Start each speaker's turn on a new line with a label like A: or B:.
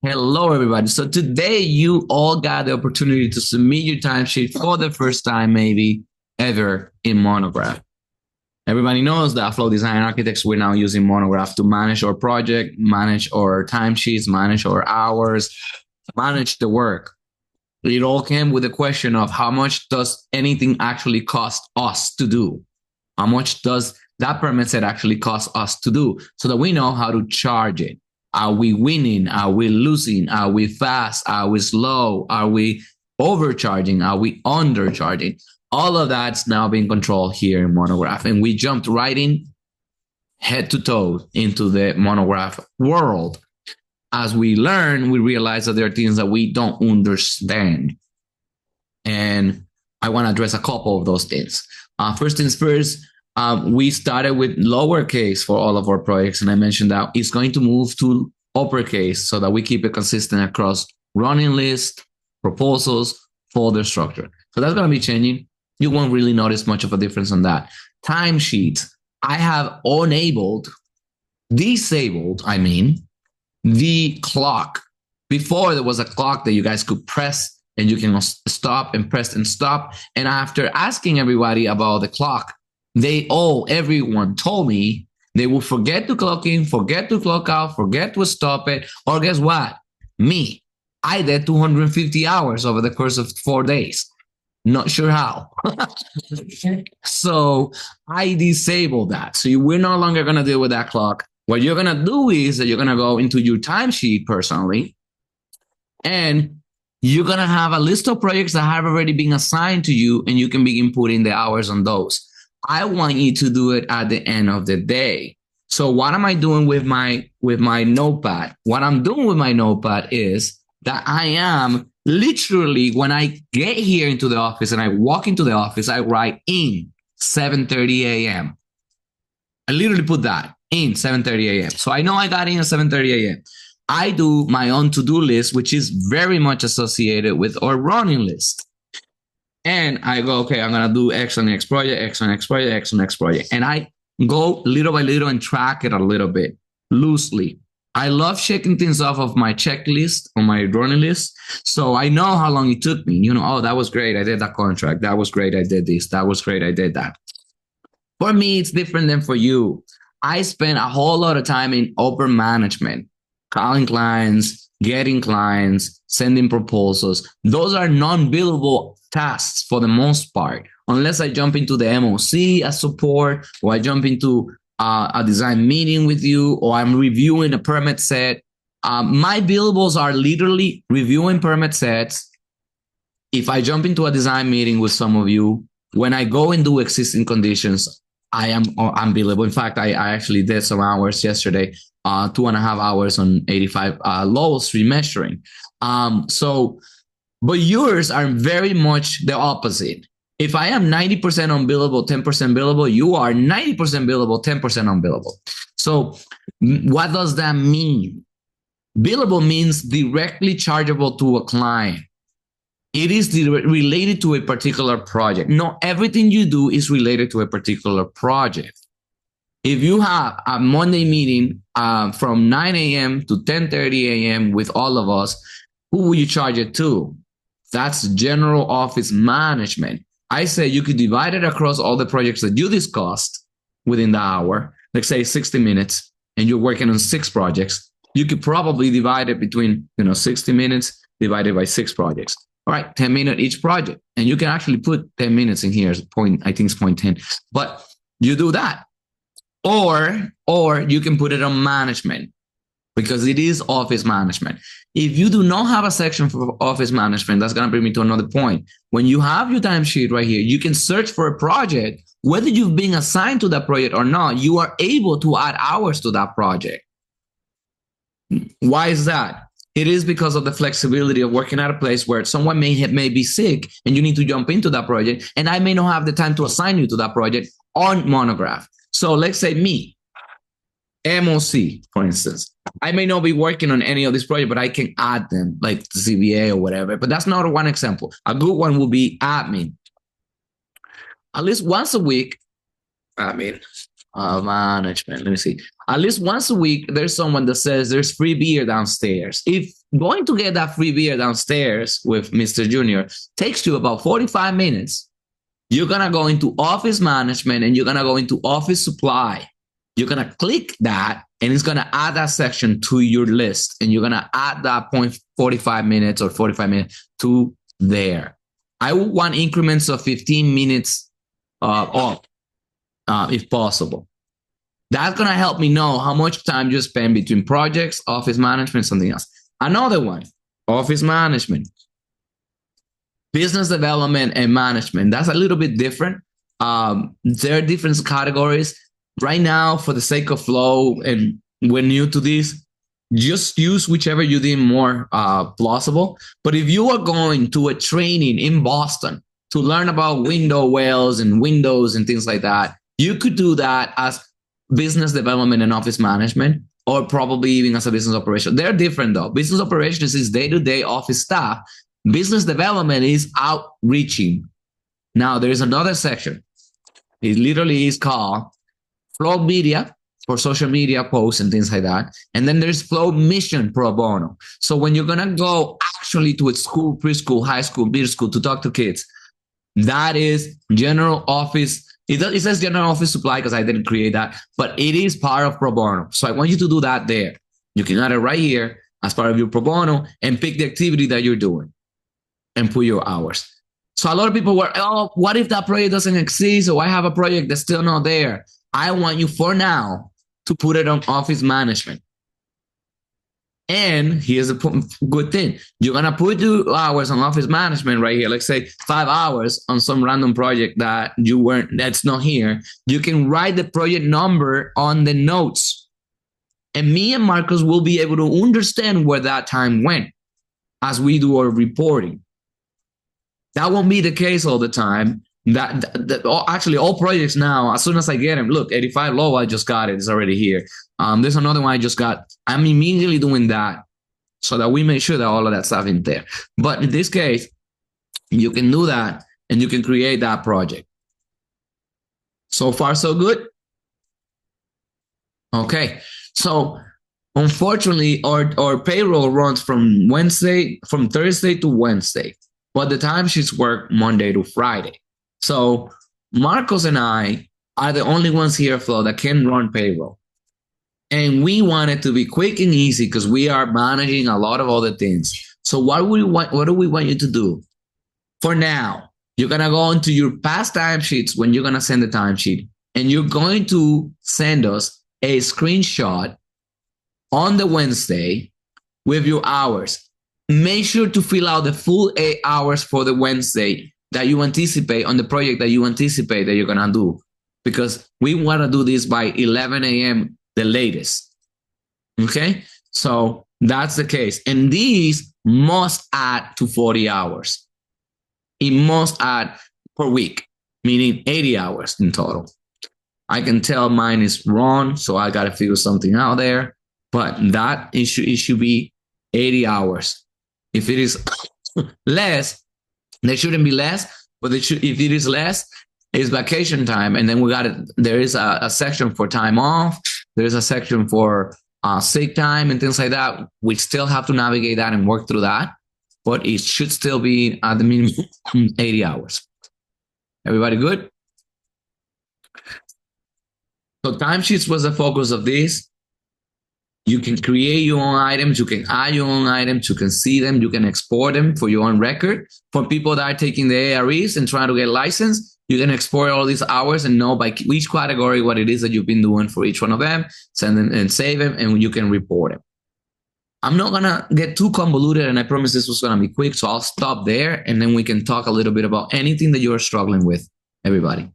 A: Hello, everybody. So today you all got the opportunity to submit your timesheet for the first time, maybe ever in Monograph. Everybody knows that Flow Design Architects, we're now using Monograph to manage our project, manage our timesheets, manage our hours, manage the work. It all came with the question of how much does anything actually cost us to do? How much does that permit set actually cost us to do so that we know how to charge it? Are we winning? Are we losing? Are we fast? Are we slow? Are we overcharging? Are we undercharging? All of that's now being controlled here in Monograph. And we jumped right in head to toe into the Monograph world. As we learn, we realize that there are things that we don't understand. And I want to address a couple of those things. First things first, we started with lowercase for all of our projects. And I mentioned that it's going to move to uppercase so that we keep it consistent across running list, proposals, folder structure. So that's going to be changing. You won't really notice much of a difference on that. Timesheets, I have disabled, the clock. Before there was a clock that you guys could press and you can stop and press and stop. And after asking everybody about the clock, everyone told me they will forget to clock in, forget to clock out, forget to stop it. Or guess what? Me, I did 250 hours over the course of 4 days. Not sure how. So I disabled that. So we're no longer going to deal with that clock. What you're going to do is that you're going to go into your timesheet personally, and you're going to have a list of projects that have already been assigned to you, and you can begin putting the hours on those. I want you to do it at the end of the day. So what am I doing with my notepad? What I'm doing with my notepad is that I am literally, when I get here into the office and I walk into the office, I write in 7:30 a.m. I literally put that in 7:30 a.m. So I know I got in at 7:30 a.m. I do my own to-do list, which is very much associated with our running list. And I go, okay, I'm going to do X on X project, X on X project, X on X project. And I go little by little and track it a little bit loosely. I love checking things off of my checklist on my running list. So I know how long it took me. Oh, that was great. I did that contract. That was great. I did this. That was great. I did that. For me, it's different than for you. I spend a whole lot of time in open management, calling clients, getting clients, sending proposals. Those are non-billable tasks for the most part, unless I jump into the MOC as support, or I jump into a design meeting with you, or I'm reviewing a permit set. My billables are literally reviewing permit sets. If I jump into a design meeting with some of you, when I go and do existing conditions, I'm billable. In fact, I actually did some hours yesterday, 2.5 hours on 85 levels remeasuring. But yours are very much the opposite. If I am 90% unbillable, 10% billable, you are 90% billable, 10% unbillable. So what does that mean? Billable means directly chargeable to a client. It is related to a particular project. Not everything you do is related to a particular project. If you have a Monday meeting from 9 a.m. to 10:30 a.m. with all of us, who will you charge it to? That's general office management. I say you could divide it across all the projects that you discussed within the hour, like say 60 minutes, and you're working on 6 projects. You could probably divide it between 60 minutes divided by 6 projects. All right, 10 minutes each project. And you can actually put 10 minutes in here as point, I think it's 0.10. But you do that. Or you can put it on management, because it is office management. If you do not have a section for office management, that's going to bring me to another point. When you have your timesheet right here, you can search for a project. Whether you've been assigned to that project or not, you are able to add hours to that project. Why is that? It is because of the flexibility of working at a place where someone may be sick and you need to jump into that project, and I may not have the time to assign you to that project on Monograph. So let's say me, MOC, for instance. I may not be working on any of this project, but I can add them, like the CVA or whatever. But that's not one example. A good one will be admin. At least once a week, admin, management. Let me see. at least once a week, there's someone that says there's free beer downstairs. If going to get that free beer downstairs with Mr. Junior takes you about 45 minutes, you're going to go into office management and you're going to go into office supply. You're going to click that and it's going to add that section to your list. And you're going to add that 45 minutes or 45 minutes to there. I would want increments of 15 minutes off if possible. That's going to help me know how much time you spend between projects, office management, something else. Another one, office management. Business development and management. That's a little bit different. There are different categories. Right now, for the sake of flow, and we're new to this, just use whichever you deem more plausible. But if you are going to a training in Boston to learn about window wells and windows and things like that, you could do that as business development and office management, or probably even as a business operation. They're different though. Business operations is day-to-day office staff. Business development is outreaching. Now, there is another section. It literally is called flow media for social media posts and things like that. And then there's flow mission pro bono. So when you're going to go actually to a school, preschool, high school, middle school to talk to kids, that is general office. It says general office supply because I didn't create that, but it is part of pro bono. So I want you to do that there. You can add it right here as part of your pro bono and pick the activity that you're doing and put your hours. So a lot of people were, oh, what if that project doesn't exist? Or I have a project that's still not there. I want you for now to put it on office management. And here's a good thing. You're going to put your hours on office management right here. Let's say 5 hours on some random project that's not here. You can write the project number on the notes. And me and Marcos will be able to understand where that time went as we do our reporting. That won't be the case all the time. Actually, all projects now, as soon as I get them, look, 85 low, I just got it. It's already here. There's another one I just got. I'm immediately doing that so that we make sure that all of that stuff is there. But in this case, you can do that and you can create that project. So far, so good. Okay. So unfortunately, our payroll runs from Thursday to Wednesday, but the timesheets work Monday to Friday. So Marcos and I are the only ones here at Flow that can run payroll. And we want it to be quick and easy because we are managing a lot of other things. So what do we want you to do? For now, you're going to go into your past timesheets when you're going to send the timesheet, and you're going to send us a screenshot on the Wednesday with your hours. Make sure to fill out the full 8 hours for the Wednesday that you anticipate on the project that you anticipate that you're going to do, because we want to do this by 11 a.m. the latest. Okay? So that's the case. And these must add to 40 hours. It must add per week, meaning 80 hours in total. I can tell mine is wrong, so I got to figure something out there. But it should be 80 hours. If it is less, there shouldn't be less, but if it is less, it's vacation time. And then there is a section for time off. There's a section for sick time and things like that. We still have to navigate that and work through that, but it should still be at the minimum 80 hours. Everybody good? So timesheets was the focus of this. You can create your own items. You can add your own items. You can see them. You can export them for your own record. For people that are taking the AREs and trying to get licensed, you can export all these hours and know by each category what it is that you've been doing for each one of them, send them and save them, and you can report them. I'm not going to get too convoluted, and I promise this was going to be quick, so I'll stop there, and then we can talk a little bit about anything that you're struggling with, everybody.